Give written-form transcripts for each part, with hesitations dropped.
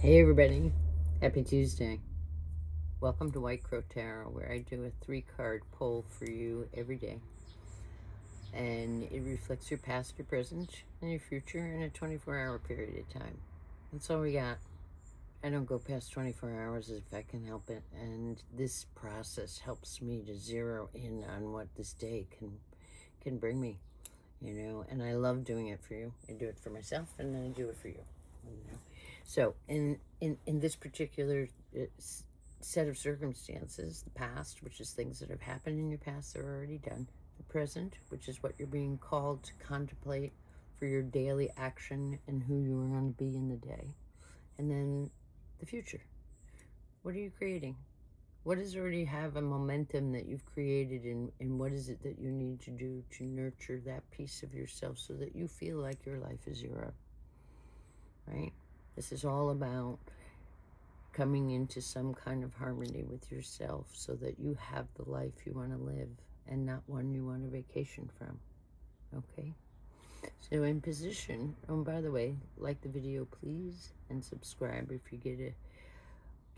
Hey everybody, happy Tuesday. Welcome to White Crow Tarot, where I do a 3-card pull for you every day. And it reflects your past, your present, and your future in a 24-hour period of time. That's all we got. I don't go past 24 hours if I can help it. And this process helps me to zero in on what this day can bring me, and I love doing it for you. I do it for myself, and then I do it for you. So in this particular set of circumstances, the past, which is things that have happened in your past that are already done, the present, which is what you're being called to contemplate for your daily action and who you are going to be in the day, and then the future. What are you creating? What does already have a momentum that you've created, and what is it that you need to do to nurture that piece of yourself so that you feel like your life is your own, right? This is all about coming into some kind of harmony with yourself so that you have the life you want to live and not one you want to vacation from, okay? So in position, oh, by the way, like the video, please, and subscribe if you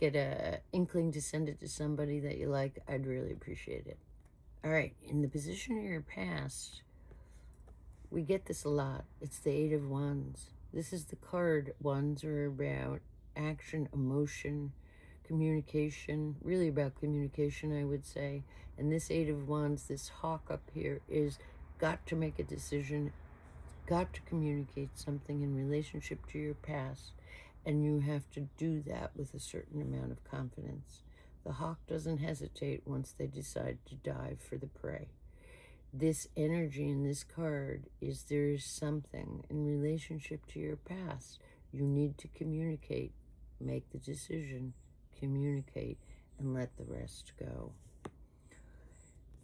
get a inkling to send it to somebody that you like. I'd really appreciate it. All right, in the position of your past, we get this a lot. It's the Eight of Wands. This is the card. Wands are about action, emotion, communication, really about communication, I would say. And this Eight of Wands, this hawk up here, is got to make a decision, got to communicate something in relationship to your past, and you have to do that with a certain amount of confidence. The hawk doesn't hesitate once they decide to dive for the prey. This energy in this card is there is something in relationship to your past. You need to communicate, make the decision, communicate, and let the rest go.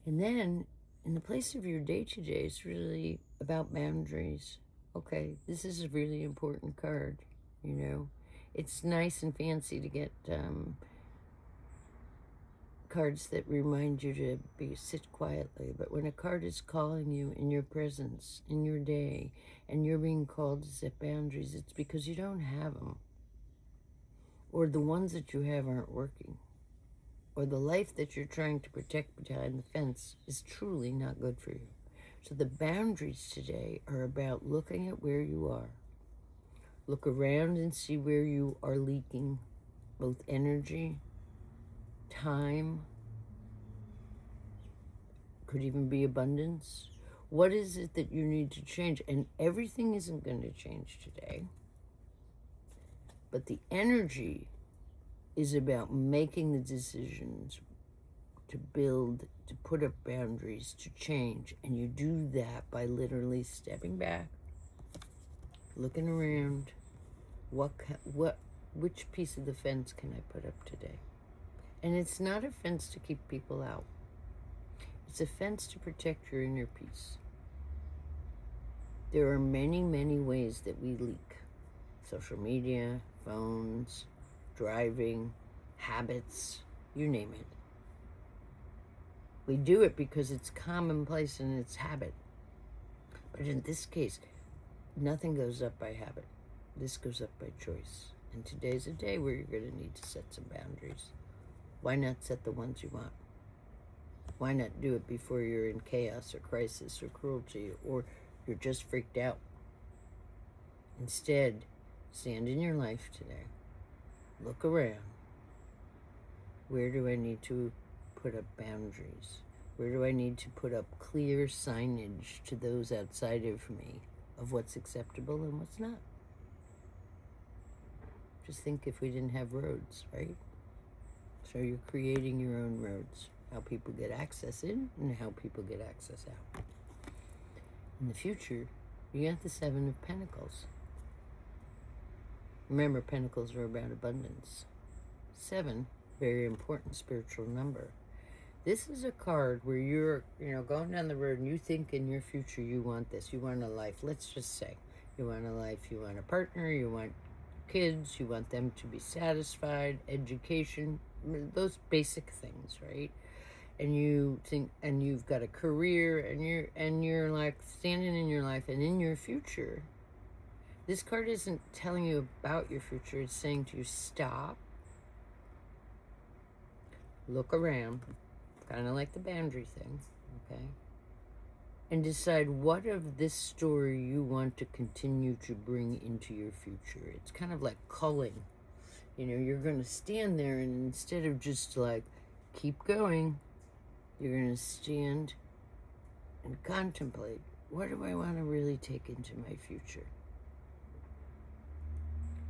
And then in the place of your day-to-day, it's really about boundaries. Okay, this is a really important card, It's nice and fancy to get cards that remind you to sit quietly, but when a card is calling you in your presence, in your day, and you're being called to set boundaries, it's because you don't have them, or the ones that you have aren't working, or the life that you're trying to protect behind the fence is truly not good for you. So the boundaries today are about looking at where you are. Look around and see where you are leaking, both energy, time, could even be abundance. What is it that you need to change? And everything isn't going to change today. But the energy is about making the decisions to build, to put up boundaries, to change. And you do that by literally stepping back, looking around. Which piece of the fence can I put up today? And it's not a fence to keep people out. It's a fence to protect your inner peace. There are many, many ways that we leak. Social media, phones, driving, habits, you name it. We do it because it's commonplace and it's habit. But in this case, nothing goes up by habit. This goes up by choice. And today's a day where you're going to need to set some boundaries. Why not set the ones you want? Why not do it before you're in chaos or crisis or cruelty or you're just freaked out? Instead, stand in your life today. Look around. Where do I need to put up boundaries? Where do I need to put up clear signage to those outside of me of what's acceptable and what's not? Just think if we didn't have roads, right? So you're creating your own roads. How people get access in and how people get access out. In the future, you got the Seven of Pentacles. Remember, Pentacles are about abundance. 7, very important spiritual number. This is a card where you're, going down the road and you think in your future you want this. You want a life. Let's just say you want a life. You want a partner. You want kids. You want them to be satisfied. Education. Those basic things, right? And you think, and you've got a career, and you're like standing in your life and in your future. This card isn't telling you about your future. It's saying to you, stop, look around, kind of like the boundary thing, okay? And decide what of this story you want to continue to bring into your future. It's kind of like culling. You know, you're going to stand there, and instead of just like, keep going, you're going to stand and contemplate, what do I want to really take into my future?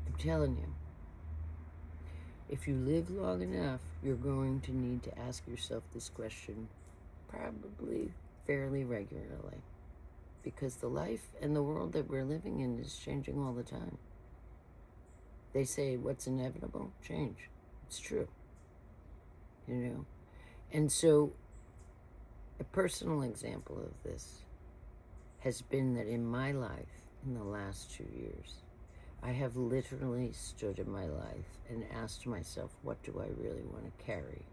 I'm telling you, if you live long enough, you're going to need to ask yourself this question probably fairly regularly, because the life and the world that we're living in is changing all the time. They say what's inevitable? Change. It's true. You know? And so a personal example of this has been that in my life, in the last 2 years, I have literally stood in my life and asked myself, what do I really want to carry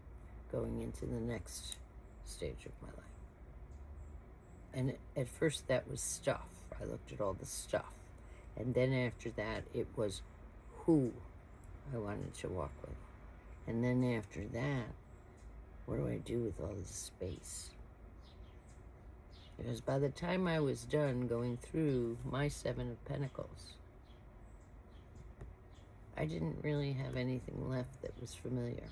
going into the next stage of my life? And at first that was stuff. I looked at all the stuff. And then after that, it was who I wanted to walk with. And then after that, what do I do with all this space? Because by the time I was done going through my 7 of Pentacles, I didn't really have anything left that was familiar,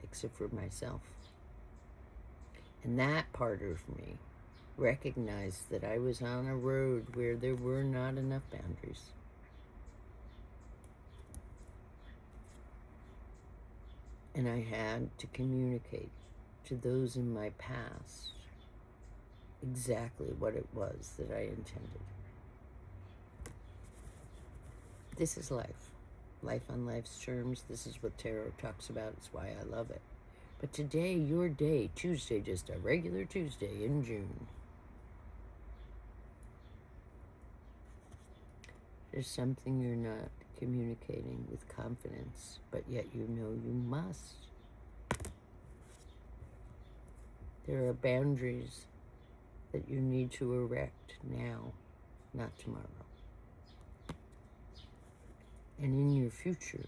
except for myself. And that part of me recognized that I was on a road where there were not enough boundaries. And I had to communicate to those in my past exactly what it was that I intended. This is life. Life on life's terms. This is what tarot talks about. It's why I love it. But today, your day, Tuesday, just a regular Tuesday in June, there's something you're not communicating with confidence, but yet you know you must. There are boundaries that you need to erect now, not tomorrow. And in your future,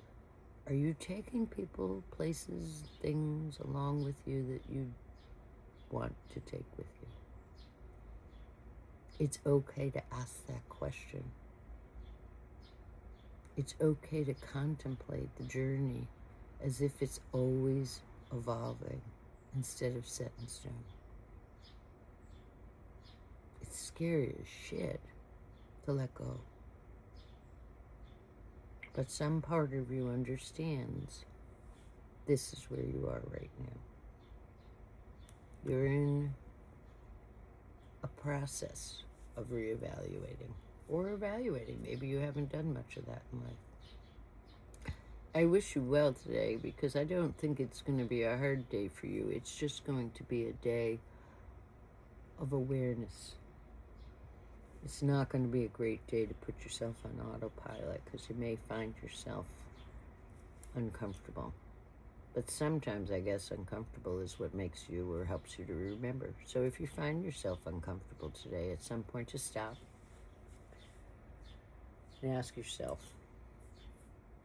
are you taking people, places, things along with you that you want to take with you? It's okay to ask that question. It's okay to contemplate the journey as if it's always evolving instead of set in stone. It's scary as shit to let go. But some part of you understands this is where you are right now. You're in a process of reevaluating or evaluating. Maybe you haven't done much of that in life. I wish you well today, because I don't think it's going to be a hard day for you. It's just going to be a day of awareness. It's not going to be a great day to put yourself on autopilot, because you may find yourself uncomfortable. But sometimes, I guess, uncomfortable is what makes you or helps you to remember. So if you find yourself uncomfortable today, at some point just stop and ask yourself,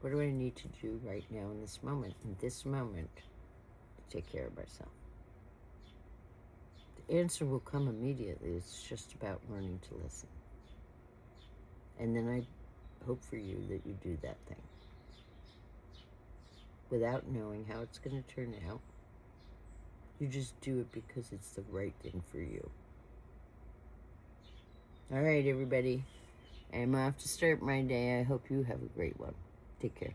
what do I need to do right now in this moment, to take care of myself? The answer will come immediately. It's just about learning to listen. And then I hope for you that you do that thing without knowing how it's going to turn out. You just do it because it's the right thing for you. All right, everybody. I'm off to start my day. I hope you have a great one. Take care.